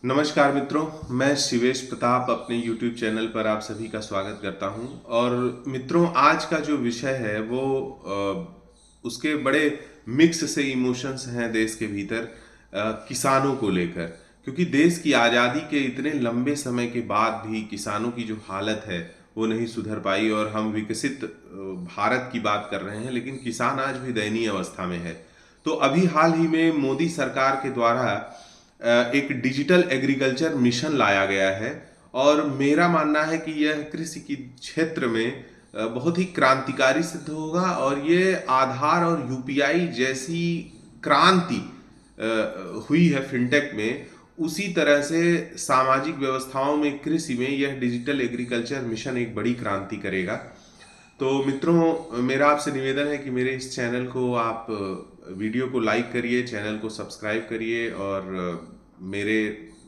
नमस्कार मित्रों, मैं शिवेश प्रताप अपने YouTube चैनल पर आप सभी का स्वागत करता हूं। और मित्रों, आज का जो विषय है वो उसके बड़े मिक्स से इमोशंस हैं देश के भीतर, किसानों को लेकर। क्योंकि देश की आज़ादी के इतने लंबे समय के बाद भी किसानों की जो हालत है वो नहीं सुधर पाई। और हम विकसित भारत की बात कर रहे हैं, लेकिन किसान आज भी दयनीय अवस्था में है। तो अभी हाल ही में मोदी सरकार के द्वारा एक डिजिटल एग्रीकल्चर मिशन लाया गया है। और मेरा मानना है कि यह कृषि की क्षेत्र में बहुत ही क्रांतिकारी सिद्ध होगा। और ये आधार और यूपीआई जैसी क्रांति हुई है फिनटेक में, उसी तरह से सामाजिक व्यवस्थाओं में कृषि में यह डिजिटल एग्रीकल्चर मिशन एक बड़ी क्रांति करेगा। तो मित्रों, मेरा आपसे निवेदन है कि मेरे इस चैनल को आप वीडियो को लाइक करिए, चैनल को सब्सक्राइब करिए। और मेरे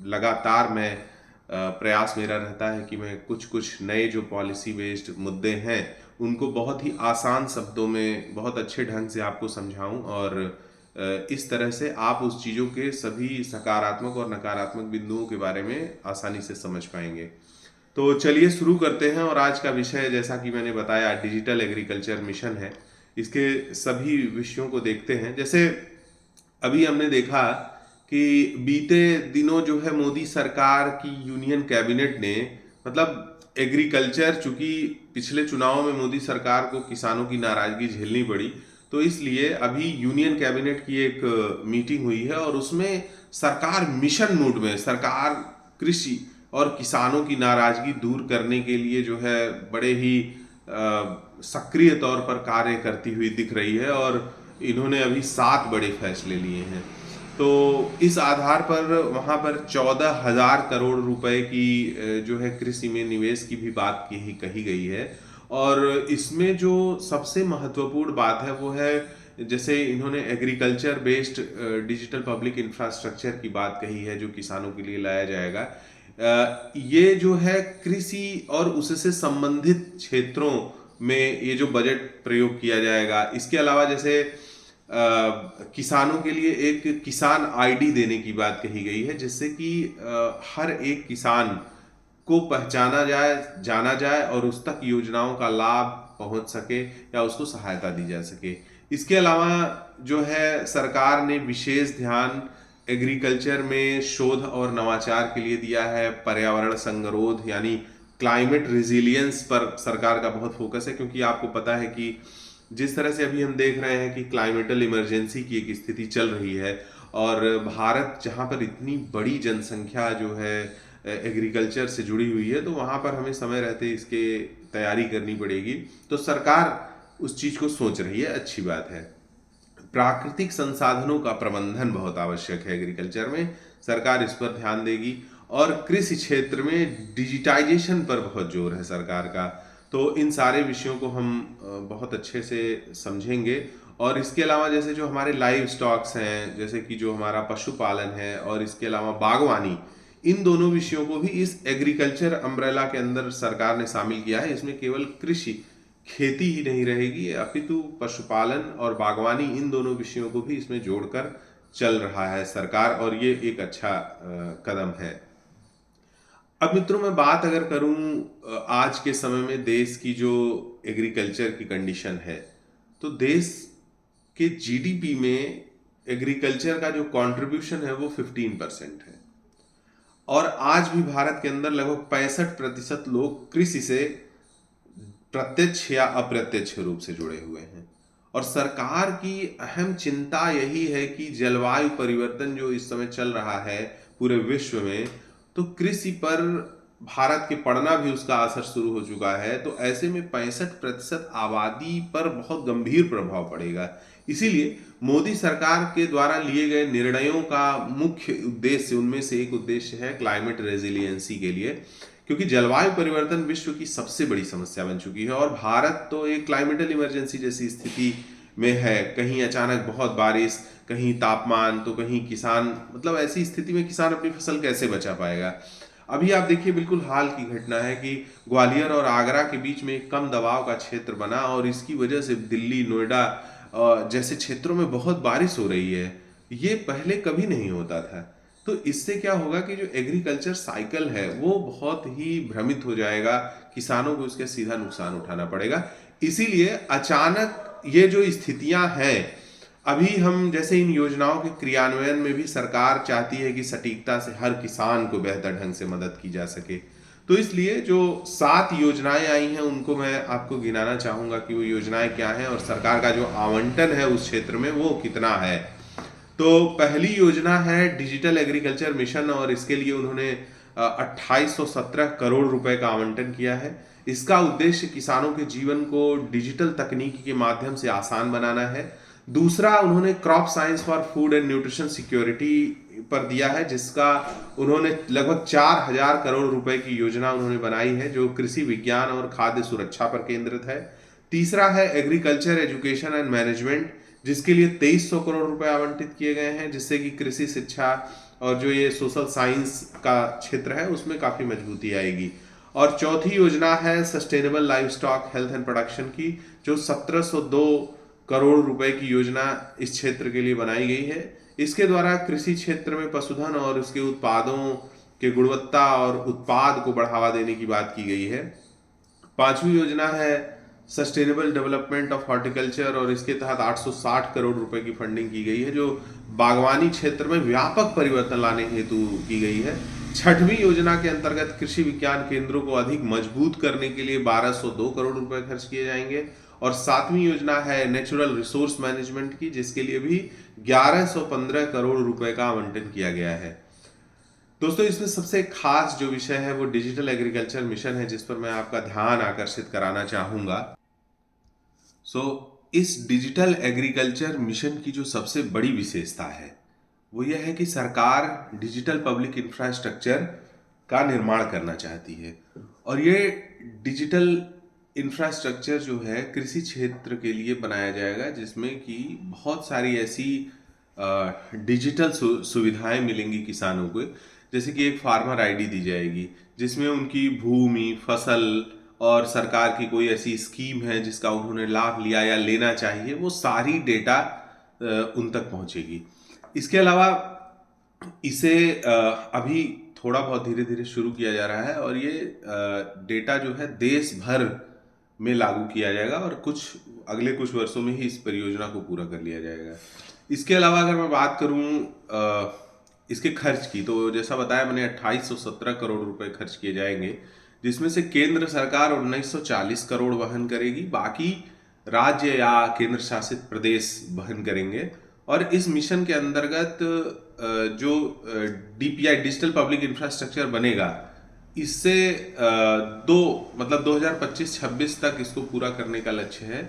लगातार मैं प्रयास मेरा रहता है कि मैं कुछ कुछ नए जो पॉलिसी बेस्ड मुद्दे हैं उनको बहुत ही आसान शब्दों में बहुत अच्छे ढंग से आपको समझाऊं। और इस तरह से आप उस चीज़ों के सभी सकारात्मक और नकारात्मक बिंदुओं के बारे में आसानी से समझ पाएंगे। तो चलिए शुरू करते हैं। और आज का विषय, जैसा कि मैंने बताया, डिजिटल एग्रीकल्चर मिशन है। इसके सभी विषयों को देखते हैं। जैसे अभी हमने देखा कि बीते दिनों जो है मोदी सरकार की यूनियन कैबिनेट ने, मतलब एग्रीकल्चर, चूंकि पिछले चुनाव में मोदी सरकार को किसानों की नाराजगी झेलनी पड़ी, तो इसलिए अभी यूनियन कैबिनेट की एक मीटिंग हुई है। और उसमें सरकार मिशन मोड में, सरकार कृषि और किसानों की नाराजगी दूर करने के लिए जो है बड़े ही सक्रिय तौर पर कार्य करती हुई दिख रही है। और इन्होंने अभी 7 बड़े फैसले लिए हैं। तो इस आधार पर वहाँ पर 14,000 करोड़ रुपए की जो है कृषि में निवेश की भी बात की कही गई है। और इसमें जो सबसे महत्वपूर्ण बात है वो है, जैसे इन्होंने agriculture based digital public infrastructure की बात कही है जो किसानों के लिए लाया जाएगा। ये जो है कृषि और उससे संबंधित क्षेत्रों में ये जो बजट प्रयोग किया जाएगा, इसके अलावा जैसे किसानों के लिए एक किसान आईडी देने की बात कही गई है, जिससे कि हर एक किसान को पहचाना जाए, जाना जाए और उस तक योजनाओं का लाभ पहुंच सके या उसको सहायता दी जा सके। इसके अलावा जो है सरकार ने विशेष ध्यान एग्रीकल्चर में शोध और नवाचार के लिए दिया है। पर्यावरण संगरोध यानी क्लाइमेट रिजिलियंस पर सरकार का बहुत फोकस है, क्योंकि आपको पता है कि जिस तरह से अभी हम देख रहे हैं कि क्लाइमेटल इमरजेंसी की एक स्थिति चल रही है। और भारत जहाँ पर इतनी बड़ी जनसंख्या जो है एग्रीकल्चर से जुड़ी हुई है, तो वहाँ पर हमें समय रहते इसके तैयारी करनी पड़ेगी। तो सरकार उस चीज़ को सोच रही है, अच्छी बात है। प्राकृतिक संसाधनों का प्रबंधन बहुत आवश्यक है एग्रीकल्चर में, सरकार इस पर ध्यान देगी। और कृषि क्षेत्र में डिजिटाइजेशन पर बहुत जोर है सरकार का। तो इन सारे विषयों को हम बहुत अच्छे से समझेंगे। और इसके अलावा जैसे जो हमारे लाइव स्टॉक्स हैं, जैसे कि जो हमारा पशुपालन है, और इसके अलावा बागवानी, इन दोनों विषयों को भी इस एग्रीकल्चर अम्ब्रेला के अंदर सरकार ने शामिल किया है। इसमें केवल कृषि, खेती ही नहीं रहेगी, अपितु पशुपालन और बागवानी, इन दोनों विषयों को भी इसमें जोड़कर चल रहा है सरकार। और ये एक अच्छा कदम है। अब मित्रों, मैं बात अगर करूं आज के समय में देश की जो एग्रीकल्चर की कंडीशन है, तो देश के जीडीपी में एग्रीकल्चर का जो कंट्रीब्यूशन है वो 15% है। और आज भी भारत के अंदर लगभग 65% लोग कृषि से प्रत्यक्ष या अप्रत्यक्ष रूप से जुड़े हुए हैं। और सरकार की अहम चिंता यही है कि जलवायु परिवर्तन जो इस समय चल रहा है पूरे विश्व में, तो कृषि पर भारत के पड़ना भी उसका असर शुरू हो चुका है। तो ऐसे में 65% आबादी पर बहुत गंभीर प्रभाव पड़ेगा। इसीलिए मोदी सरकार के द्वारा लिए गए निर्णयों का मुख्य उद्देश्य, उनमें से एक उद्देश्य है क्लाइमेट रेजिलियंसी के लिए। क्योंकि जलवायु परिवर्तन विश्व की सबसे बड़ी समस्या बन चुकी है और भारत तो एक क्लाइमेटल इमरजेंसी जैसी स्थिति में है। कहीं अचानक बहुत बारिश, कहीं तापमान, तो कहीं किसान, मतलब ऐसी स्थिति में किसान अपनी फसल कैसे बचा पाएगा। अभी आप देखिए, बिल्कुल हाल की घटना है कि ग्वालियर और आगरा के बीच में एक कम दबाव का क्षेत्र बना और इसकी वजह से दिल्ली, नोएडा जैसे क्षेत्रों में बहुत बारिश हो रही है। ये पहले कभी नहीं होता था। तो इससे क्या होगा कि जो एग्रीकल्चर साइकिल है वो बहुत ही भ्रमित हो जाएगा, किसानों को उसके सीधा नुकसान उठाना पड़ेगा। इसीलिए अचानक ये जो स्थितियां हैं, अभी हम जैसे इन योजनाओं के क्रियान्वयन में भी सरकार चाहती है कि सटीकता से हर किसान को बेहतर ढंग से मदद की जा सके। तो इसलिए जो 7 योजनाएं आई हैं उनको मैं आपको गिनाना चाहूंगा कि वो योजनाएं क्या हैं और सरकार का जो आवंटन है उस क्षेत्र में वो कितना है। तो पहली योजना है डिजिटल एग्रीकल्चर मिशन, और इसके लिए उन्होंने 2817 करोड़ रुपए का आवंटन किया है। इसका उद्देश्य किसानों के जीवन को डिजिटल तकनीकी के माध्यम से आसान बनाना है। दूसरा, उन्होंने crop science for food and nutrition security पर दिया है, जिसका उन्होंने लगभग 4000 करोड़ रुपए की योजना उन्होंने बनाई है, जो कृषि विज्ञान और खाद्य सुरक्षा पर केंद्रित है। तीसरा है एग्रीकल्चर एजुकेशन एंड मैनेजमेंट, जिसके लिए 2300 करोड़ रुपए आवंटित किए गए हैं, जिससे कि कृषि शिक्षा और जो ये सोशल साइंस का क्षेत्र है उसमें काफी मजबूती आएगी। और चौथी योजना है sustainable life stock health and production की, जो 1702 करोड़ रुपए की योजना इस क्षेत्र के लिए बनाई गई है। इसके द्वारा कृषि क्षेत्र में पशुधन और उसके उत्पादों के गुणवत्ता और उत्पाद को बढ़ावा देने की बात की गई है। पांचवी योजना है सस्टेनेबल डेवलपमेंट ऑफ हॉर्टिकल्चर, और इसके तहत 860 करोड़ रुपए की फंडिंग की गई है, जो बागवानी क्षेत्र में व्यापक परिवर्तन लाने हेतु की गई है। छठवीं योजना के अंतर्गत कृषि विज्ञान केंद्रों को अधिक मजबूत करने के लिए 1202 करोड़ रुपए खर्च किए जाएंगे। और सातवीं योजना है नेचुरल रिसोर्स मैनेजमेंट की, जिसके लिए भी 1115 करोड़ रुपए का आवंटन किया गया है। दोस्तों, इसमें सबसे खास जो विषय है वो डिजिटल एग्रीकल्चर मिशन है, जिस पर मैं आपका ध्यान आकर्षित कराना चाहूंगा। इस डिजिटल एग्रीकल्चर मिशन की जो सबसे बड़ी विशेषता है वो यह है कि सरकार डिजिटल पब्लिक इंफ्रास्ट्रक्चर का निर्माण करना चाहती है, और ये डिजिटल इंफ्रास्ट्रक्चर जो है कृषि क्षेत्र के लिए बनाया जाएगा, जिसमें कि बहुत सारी ऐसी डिजिटल सुविधाएं मिलेंगी किसानों को। जैसे कि एक फार्मर आईडी दी जाएगी, जिसमें उनकी भूमि, फसल और सरकार की कोई ऐसी स्कीम है जिसका उन्होंने लाभ लिया या लेना चाहिए, वो सारी डेटा उन तक पहुंचेगी। इसके अलावा इसे अभी थोड़ा बहुत धीरे धीरे शुरू किया जा रहा है, और ये डेटा जो है देश भर में लागू किया जाएगा, और अगले कुछ वर्षों में ही इस परियोजना को पूरा कर लिया जाएगा। इसके अलावा अगर मैं बात करूं इसके खर्च की, तो जैसा बताया मैंने 2817 करोड़ रुपए खर्च किए जाएंगे, जिसमें से केंद्र सरकार 1940 करोड़ वहन करेगी, बाकी राज्य या केंद्र शासित प्रदेश वहन करेंगे। और इस मिशन के अंतर्गत जो डीपीआई डिजिटल पब्लिक इंफ्रास्ट्रक्चर बनेगा, इससे 2025-26 तक इसको पूरा करने का लक्ष्य है।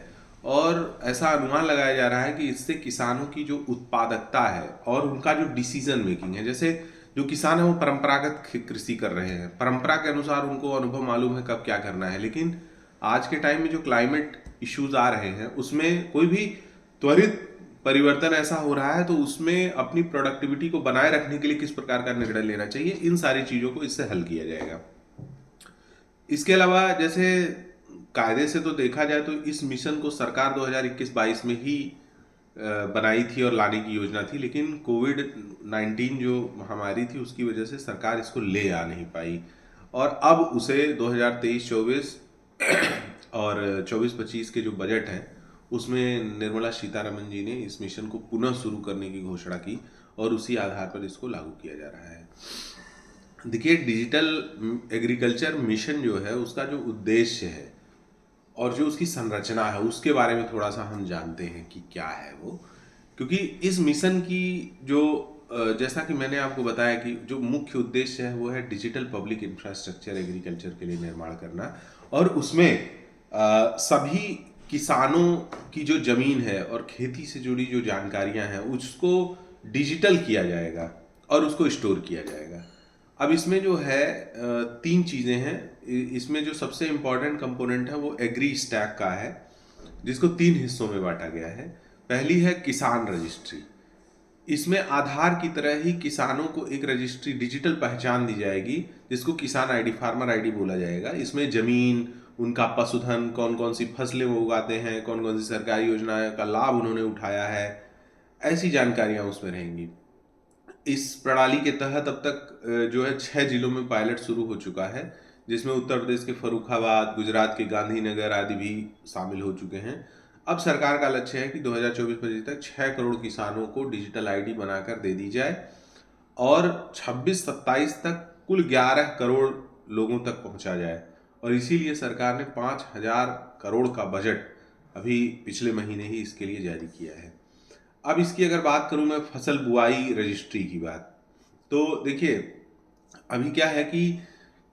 और ऐसा अनुमान लगाया जा रहा है कि इससे किसानों की जो उत्पादकता है और उनका जो डिसीजन मेकिंग है, जैसे जो किसान है वो परंपरागत कृषि कर रहे हैं, परंपरा के अनुसार उनको अनुभव मालूम है कब क्या करना है, लेकिन आज के टाइम में जो क्लाइमेट इश्यूज आ रहे हैं उसमें कोई भी त्वरित परिवर्तन ऐसा हो रहा है, तो उसमें अपनी प्रोडक्टिविटी को बनाए रखने के लिए किस प्रकार का निर्णय लेना चाहिए, इन सारी चीजों को इससे हल किया जाएगा। इसके अलावा जैसे कायदे से तो देखा जाए तो इस मिशन को सरकार 2021-22 में ही बनाई थी और लाने की योजना थी, लेकिन कोविड-19 जो महामारी थी उसकी वजह से सरकार इसको ले आ नहीं पाई, और अब उसे 2023-24 और 24-25 के जो बजट हैं उसमें निर्मला सीतारमण जी ने इस मिशन को पुनः शुरू करने की घोषणा की, और उसी आधार पर इसको लागू किया जा रहा है। देखिए, डिजिटल एग्रीकल्चर मिशन जो है उसका जो उद्देश्य है और जो उसकी संरचना है उसके बारे में थोड़ा सा हम जानते हैं कि क्या है वो। क्योंकि इस मिशन की जो जैसा कि मैंने आपको बताया कि जो मुख्य उद्देश्य है वो है डिजिटल पब्लिक इंफ्रास्ट्रक्चर एग्रीकल्चर के लिए निर्माण करना, और उसमें सभी किसानों की जो जमीन है और खेती से जुड़ी जो जानकारियां हैं उसको डिजिटल किया जाएगा और उसको स्टोर किया जाएगा। अब इसमें जो है 3 चीज़ें हैं। इसमें जो सबसे इम्पॉर्टेंट कंपोनेंट है वो एग्री स्टैक का है, जिसको 3 हिस्सों में बांटा गया है। पहली है किसान रजिस्ट्री। इसमें आधार की तरह ही किसानों को एक रजिस्ट्री, डिजिटल पहचान दी जाएगी, जिसको किसान आईडी, फार्मर आईडी बोला जाएगा। इसमें जमीन, उनका पशुधन, कौन कौन सी फसलें वो उगाते हैं, कौन कौन सी सरकारी योजना का लाभ उन्होंने उठाया है, ऐसी जानकारियां उसमें रहेंगी। इस प्रणाली के तहत अब तक जो है 6 जिलों में पायलट शुरू हो चुका है, जिसमें उत्तर प्रदेश के फर्रुखाबाद, गुजरात के गांधीनगर आदि भी शामिल हो चुके हैं। अब सरकार का लक्ष्य है कि 2024-25 तक 6 करोड़ किसानों को डिजिटल आईडी बनाकर दे दी जाए और 26-27 तक कुल 11 करोड़ लोगों तक पहुंचा जाए। और इसीलिए सरकार ने 5,000 करोड़ का बजट अभी पिछले महीने ही इसके लिए जारी किया है। अब इसकी अगर बात करूं मैं फसल बुआई रजिस्ट्री की बात, तो देखिए अभी क्या है कि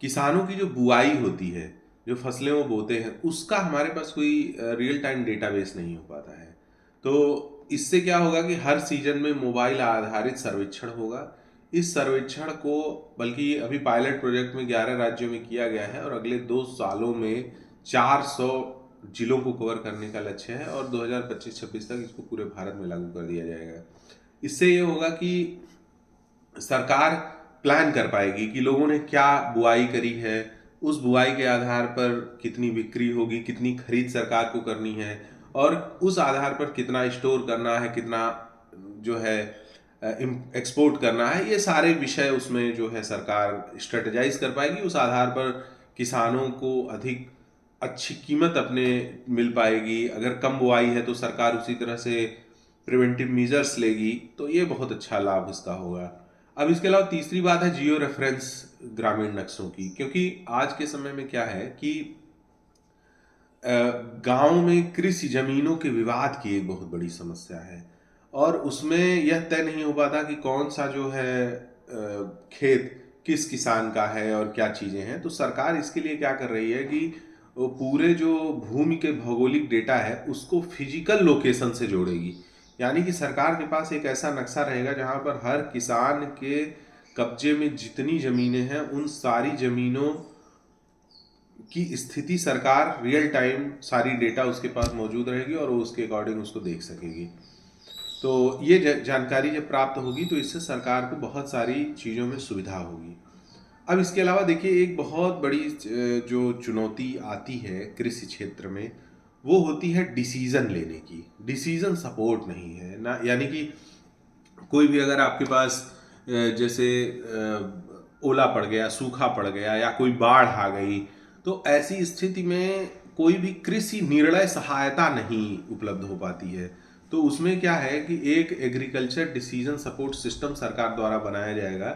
किसानों की जो बुआई होती है, जो फसलें वो बोते हैं, उसका हमारे पास कोई रियल टाइम डेटाबेस नहीं हो पाता है। तो इससे क्या होगा कि हर सीजन में मोबाइल आधारित सर्वेक्षण होगा। इस सर्वेक्षण को बल्कि अभी पायलट प्रोजेक्ट में 11 राज्यों में किया गया है और अगले 2 सालों में 400 जिलों को कवर करने का लक्ष्य है और 2025-26 तक इसको पूरे भारत में लागू कर दिया जाएगा। इससे ये होगा कि सरकार प्लान कर पाएगी कि लोगों ने क्या बुआई करी है, उस बुआई के आधार पर कितनी बिक्री होगी, कितनी खरीद सरकार को करनी है और उस आधार पर कितना स्टोर करना है, कितना जो है एक्सपोर्ट करना है। ये सारे विषय उसमें जो है सरकार स्ट्रेटेजाइज कर पाएगी। उस आधार पर किसानों को अधिक अच्छी कीमत अपने मिल पाएगी। अगर कम बुआई है तो सरकार उसी तरह से प्रिवेंटिव मेजर्स लेगी, तो ये बहुत अच्छा लाभ इसका होगा। अब इसके अलावा तीसरी बात है जियो रेफरेंस ग्रामीण नक्शों की, क्योंकि आज के समय में क्या है कि गांव में कृषि जमीनों के विवाद की एक बहुत बड़ी समस्या है और उसमें यह तय नहीं हो पाता कि कौन सा जो है खेत किस किसान का है और क्या चीजें हैं। तो सरकार इसके लिए क्या कर रही है कि वो पूरे जो भूमि के भौगोलिक डेटा है उसको फिजिकल लोकेशन से जोड़ेगी। यानी कि सरकार के पास एक ऐसा नक्शा रहेगा जहां पर हर किसान के कब्जे में जितनी जमीनें हैं उन सारी जमीनों की स्थिति सरकार रियल टाइम सारी डेटा उसके पास मौजूद रहेगी और वो उसके अकॉर्डिंग उसको देख सकेगी। तो ये जानकारी जब प्राप्त होगी तो इससे सरकार को बहुत सारी चीज़ों में सुविधा होगी। अब इसके अलावा देखिए एक बहुत बड़ी जो चुनौती आती है कृषि क्षेत्र में, वो होती है डिसीजन लेने की। डिसीजन सपोर्ट नहीं है ना, यानी कि कोई भी अगर आपके पास जैसे ओला पड़ गया, सूखा पड़ गया या कोई बाढ़ आ गई, तो ऐसी स्थिति में कोई भी कृषि निर्णय सहायता नहीं उपलब्ध हो पाती है। तो उसमें क्या है कि एक एग्रीकल्चर डिसीजन सपोर्ट सिस्टम सरकार द्वारा बनाया जाएगा,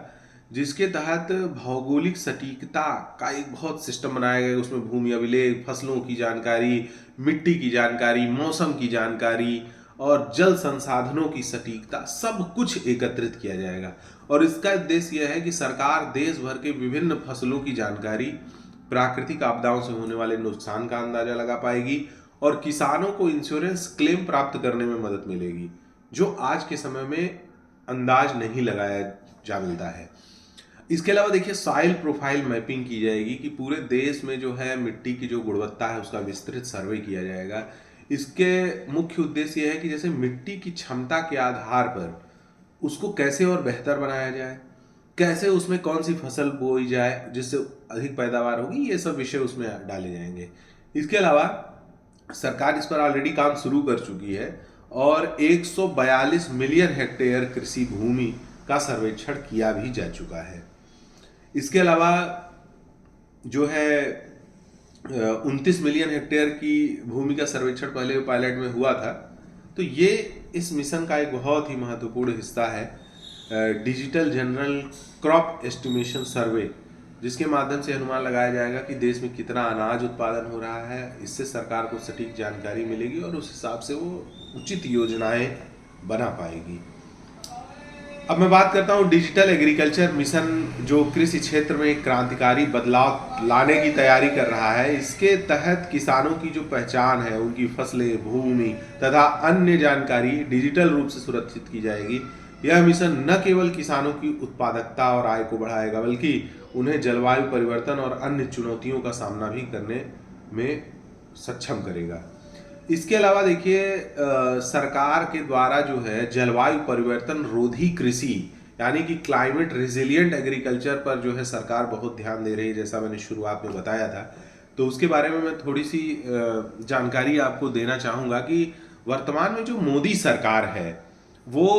जिसके तहत भौगोलिक सटीकता का एक बहुत सिस्टम बनाया गया है। उसमें भूमि अभिलेख, फसलों की जानकारी, मिट्टी की जानकारी, मौसम की जानकारी और जल संसाधनों की सटीकता सब कुछ एकत्रित किया जाएगा। और इसका उद्देश्य यह है कि सरकार देश भर के विभिन्न फसलों की जानकारी, प्राकृतिक आपदाओं से होने वाले नुकसान का अंदाजा लगा पाएगी और किसानों को इंश्योरेंस क्लेम प्राप्त करने में मदद मिलेगी, जो आज के समय में अंदाज नहीं लगाया जा मिलता है। इसके अलावा देखिए सॉइल प्रोफाइल मैपिंग की जाएगी कि पूरे देश में जो है मिट्टी की जो गुणवत्ता है उसका विस्तृत सर्वे किया जाएगा। इसके मुख्य उद्देश्य यह है कि जैसे मिट्टी की क्षमता के आधार पर उसको कैसे और बेहतर बनाया जाए, कैसे उसमें कौन सी फसल बोई जाए जिससे अधिक पैदावार होगी, ये सब विषय उसमें डाले जाएंगे। इसके अलावा सरकार इस पर ऑलरेडी काम शुरू कर चुकी है और 142 मिलियन हेक्टेयर कृषि भूमि का सर्वेक्षण किया भी जा चुका है। इसके अलावा जो है 29 मिलियन हेक्टेयर की भूमि का सर्वेक्षण पहले पायलट में हुआ था। तो ये इस मिशन का एक बहुत ही महत्वपूर्ण हिस्सा है डिजिटल जनरल क्रॉप एस्टिमेशन सर्वे, जिसके माध्यम से अनुमान लगाया जाएगा कि देश में कितना अनाज उत्पादन हो रहा है। इससे सरकार को सटीक जानकारी मिलेगी और उस हिसाब से वो उचित योजनाएं बना पाएगी। अब मैं बात करता हूँ डिजिटल एग्रीकल्चर मिशन, जो कृषि क्षेत्र में एक क्रांतिकारी बदलाव लाने की तैयारी कर रहा है। इसके तहत किसानों की जो पहचान है, उनकी फसलें, भूमि तथा अन्य जानकारी डिजिटल रूप से सुरक्षित की जाएगी। यह मिशन न केवल किसानों की उत्पादकता और आय को बढ़ाएगा, बल्कि उन्हें जलवायु परिवर्तन और अन्य चुनौतियों का सामना भी करने में सक्षम करेगा। इसके अलावा देखिए सरकार के द्वारा जो है जलवायु परिवर्तन रोधी कृषि यानी कि क्लाइमेट रेजिलिएंट एग्रीकल्चर पर जो है सरकार बहुत ध्यान दे रही है, जैसा मैंने शुरुआत में बताया था। तो उसके बारे में मैं थोड़ी सी जानकारी आपको देना चाहूँगा कि वर्तमान में जो मोदी सरकार है वो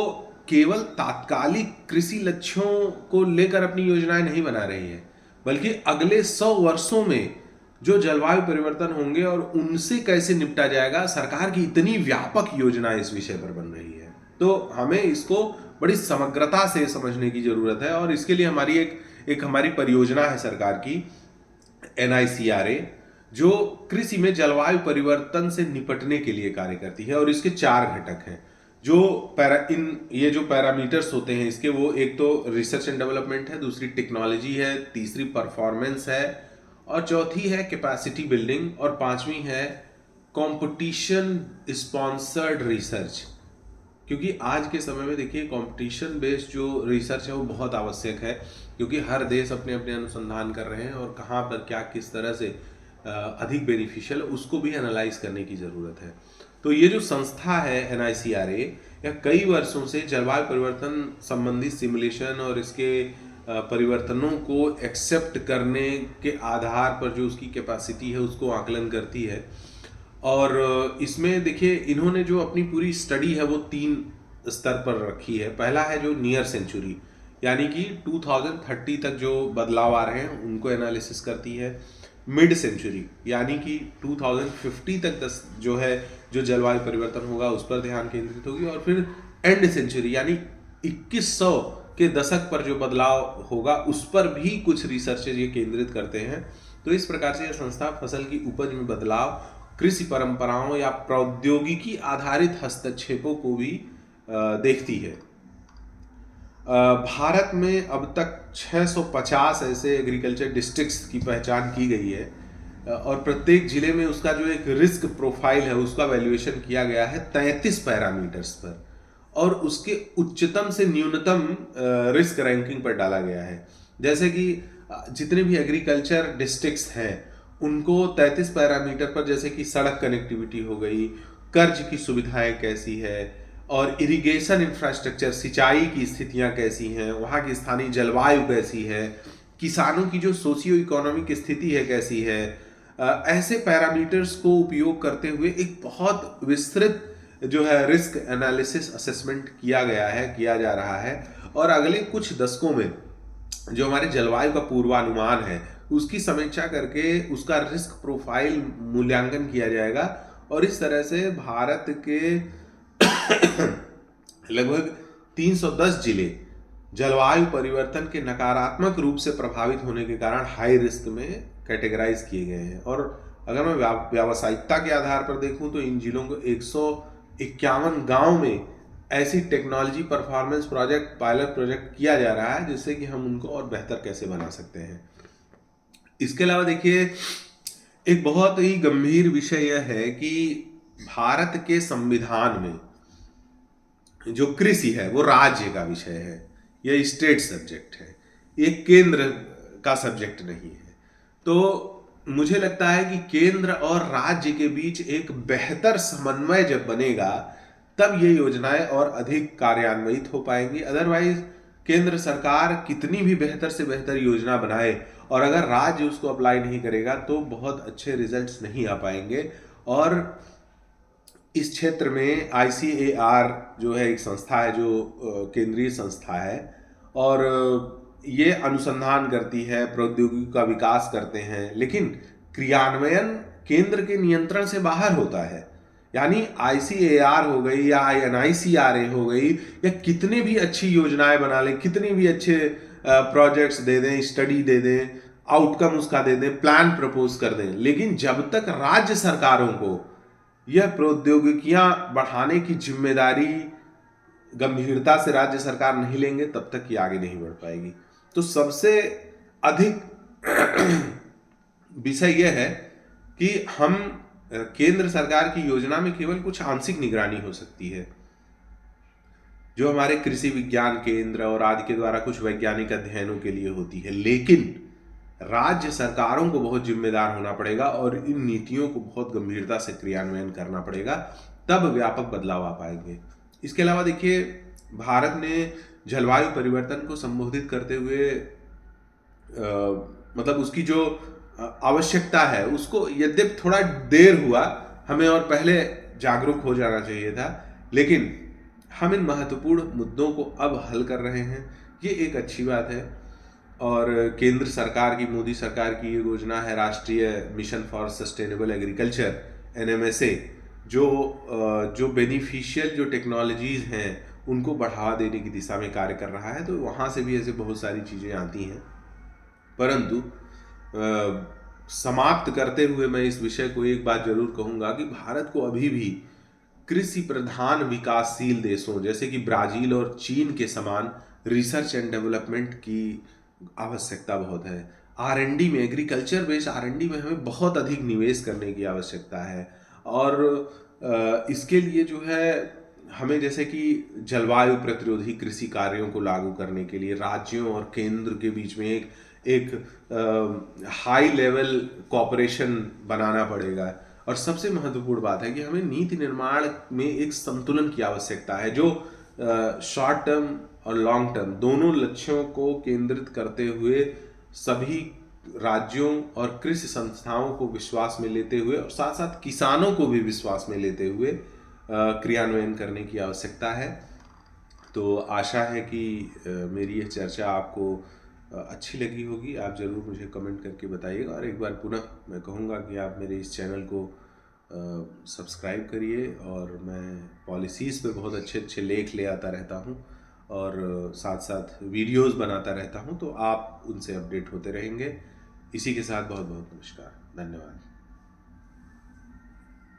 केवल तात्कालिक कृषि लक्ष्यों को लेकर अपनी योजनाएं नहीं बना रही है, बल्कि अगले 100 वर्षों में जो जलवायु परिवर्तन होंगे और उनसे कैसे निपटा जाएगा, सरकार की इतनी व्यापक योजना इस विषय पर बन रही है। तो हमें इसको बड़ी समग्रता से समझने की जरूरत है, और इसके लिए हमारी एक हमारी परियोजना है सरकार की, NICRA, जो कृषि में जलवायु परिवर्तन से निपटने के लिए कार्य करती है। और इसके 4 घटक हैं जो ये जो पैरामीटर्स होते हैं इसके, वो एक तो रिसर्च एंड डेवलपमेंट है, दूसरी टेक्नोलॉजी है, तीसरी परफॉर्मेंस है, और चौथी है कैपेसिटी बिल्डिंग, और पांचवी है कंपटीशन स्पॉन्सर्ड रिसर्च। क्योंकि आज के समय में देखिए कंपटीशन बेस्ड जो रिसर्च है वो बहुत आवश्यक है, क्योंकि हर देश अपने अपने अनुसंधान कर रहे हैं और कहाँ पर क्या किस तरह से अधिक बेनिफिशियल, उसको भी एनालाइज करने की ज़रूरत है। तो ये जो संस्था है NICRA, यह कई वर्षों से जलवायु परिवर्तन संबंधी सिमुलेशन और इसके परिवर्तनों को एक्सेप्ट करने के आधार पर जो उसकी कैपेसिटी है उसको आकलन करती है। और इसमें देखिए इन्होंने जो अपनी पूरी स्टडी है वो 3 स्तर पर रखी है। पहला है जो नियर सेंचुरी, यानी कि 2030 तक जो बदलाव आ रहे हैं उनको एनालिसिस करती है। मिड सेंचुरी यानी कि 2050 तक जो जलवायु परिवर्तन होगा उस पर ध्यान केंद्रित होगी। और फिर एंड सेंचुरी यानी 2100 के दशक पर जो बदलाव होगा उस पर भी कुछ रिसर्चेज ये केंद्रित करते हैं। तो इस प्रकार से यह संस्था फसल की उपज में बदलाव, कृषि परंपराओं या प्रौद्योगिकी आधारित हस्तक्षेपों को भी देखती है। भारत में अब तक 650 ऐसे एग्रीकल्चर डिस्ट्रिक्ट्स की पहचान की गई है, और प्रत्येक जिले में उसका जो एक रिस्क प्रोफाइल है उसका वैल्यूएशन किया गया है 33 पैरामीटर्स पर, और उसके उच्चतम से न्यूनतम रिस्क रैंकिंग पर डाला गया है। जैसे कि जितने भी एग्रीकल्चर डिस्ट्रिक्ट्स हैं उनको 33 पैरामीटर पर, जैसे कि सड़क कनेक्टिविटी हो गई, कर्ज की सुविधाएं कैसी है, और इरिगेशन इंफ्रास्ट्रक्चर, सिंचाई की स्थितियां कैसी हैं, वहाँ की स्थानीय जलवायु कैसी है, किसानों की जो सोशियो इकोनॉमिक स्थिति है कैसी है, ऐसे पैरामीटर्स को उपयोग करते हुए एक बहुत विस्तृत जो है रिस्क एनालिसिस असेसमेंट किया जा रहा है। और अगले कुछ दशकों में जो हमारे जलवायु का पूर्वानुमान है उसकी समीक्षा करके उसका रिस्क प्रोफाइल मूल्यांकन किया जाएगा, और इस तरह से भारत के लगभग 310 जिले जलवायु परिवर्तन के नकारात्मक रूप से प्रभावित होने के कारण हाई रिस्क में कैटेगराइज किए गए हैं। और अगर मैं व्यावसायिकता के आधार पर देखूं तो इन जिलों को 151 गांव में ऐसी technology performance project, pilot project किया जा रहा है, जिससे कि हम उनको और बेहतर कैसे बना सकते हैं। इसके अलावा देखिए एक बहुत ही गंभीर विषय यह है कि भारत के संविधान में जो कृषि है वो राज्य का विषय है, यह स्टेट सब्जेक्ट है, ये केंद्र का सब्जेक्ट नहीं है। तो मुझे लगता है कि केंद्र और राज्य के बीच एक बेहतर समन्वय जब बनेगा तब ये योजनाएं और अधिक कार्यान्वित हो पाएंगी। अदरवाइज केंद्र सरकार कितनी भी बेहतर से बेहतर योजना बनाए और अगर राज्य उसको अप्लाई नहीं करेगा तो बहुत अच्छे रिजल्ट्स नहीं आ पाएंगे। और इस क्षेत्र में ICAR जो है एक संस्था है जो केंद्रीय संस्था है, और ये अनुसंधान करती है, प्रौद्योगिकी का विकास करते हैं, लेकिन क्रियान्वयन केंद्र के नियंत्रण से बाहर होता है। यानी ICAR हो गई या NICRA हो गई या कितनी भी अच्छी योजनाएं बना लें, कितनी भी अच्छे प्रोजेक्ट्स दे दें, स्टडी दे दें, आउटकम उसका दे दें, प्लान प्रपोज कर दें, लेकिन जब तक राज्य सरकारों को यह प्रौद्योगिकियां बढ़ाने की जिम्मेदारी गंभीरता से राज्य सरकार नहीं लेंगे तब तक ये आगे नहीं बढ़ पाएगी। तो सबसे अधिक विषय यह है कि हम केंद्र सरकार की योजना में केवल कुछ आंशिक निगरानी हो सकती है, जो हमारे कृषि विज्ञान केंद्र और आदि के द्वारा कुछ वैज्ञानिक अध्ययनों के लिए होती है, लेकिन राज्य सरकारों को बहुत जिम्मेदार होना पड़ेगा और इन नीतियों को बहुत गंभीरता से क्रियान्वयन करना पड़ेगा, तब व्यापक बदलाव आ पाएंगे। इसके अलावा देखिए भारत ने जलवायु परिवर्तन को संबोधित करते हुए मतलब उसकी जो आवश्यकता है उसको, यद्यपि थोड़ा देर हुआ, हमें और पहले जागरूक हो जाना चाहिए था, लेकिन हम इन महत्वपूर्ण मुद्दों को अब हल कर रहे हैं, ये एक अच्छी बात है। और केंद्र सरकार की, मोदी सरकार की ये योजना है राष्ट्रीय mission for sustainable agriculture, NMSA, जो बेनिफिशियल जो टेक्नोलॉजीज़ हैं उनको बढ़ावा देने की दिशा में कार्य कर रहा है। तो वहाँ से भी ऐसे बहुत सारी चीज़ें आती हैं। परंतु समाप्त करते हुए मैं इस विषय को एक बात जरूर कहूँगा कि भारत को अभी भी कृषि प्रधान विकासशील देशों जैसे कि ब्राज़ील और चीन के समान रिसर्च एंड डेवलपमेंट की आवश्यकता बहुत है। R&D में, एग्रीकल्चर बेस्ड R&D में हमें बहुत अधिक निवेश करने की आवश्यकता है। और इसके लिए जो है हमें, जैसे कि जलवायु प्रतिरोधी कृषि कार्यों को लागू करने के लिए राज्यों और केंद्र के बीच में एक एक हाई लेवल कॉपरेशन बनाना पड़ेगा। और सबसे महत्वपूर्ण बात है कि हमें नीति निर्माण में एक संतुलन की आवश्यकता है, जो शॉर्ट टर्म और लॉन्ग टर्म दोनों लक्ष्यों को केंद्रित करते हुए सभी राज्यों और कृषि संस्थाओं को विश्वास में लेते हुए और साथ साथ किसानों को भी विश्वास में लेते हुए क्रियान्वयन करने की आवश्यकता है। तो आशा है कि मेरी यह चर्चा आपको अच्छी लगी होगी। आप ज़रूर मुझे कमेंट करके बताइएगा। और एक बार पुनः मैं कहूँगा कि आप मेरे इस चैनल को सब्सक्राइब करिए। और मैं पॉलिसीज़ पे बहुत अच्छे अच्छे लेख ले आता रहता हूँ और साथ साथ वीडियोस बनाता रहता हूँ, तो आप उनसे अपडेट होते रहेंगे। इसी के साथ बहुत बहुत नमस्कार, धन्यवाद।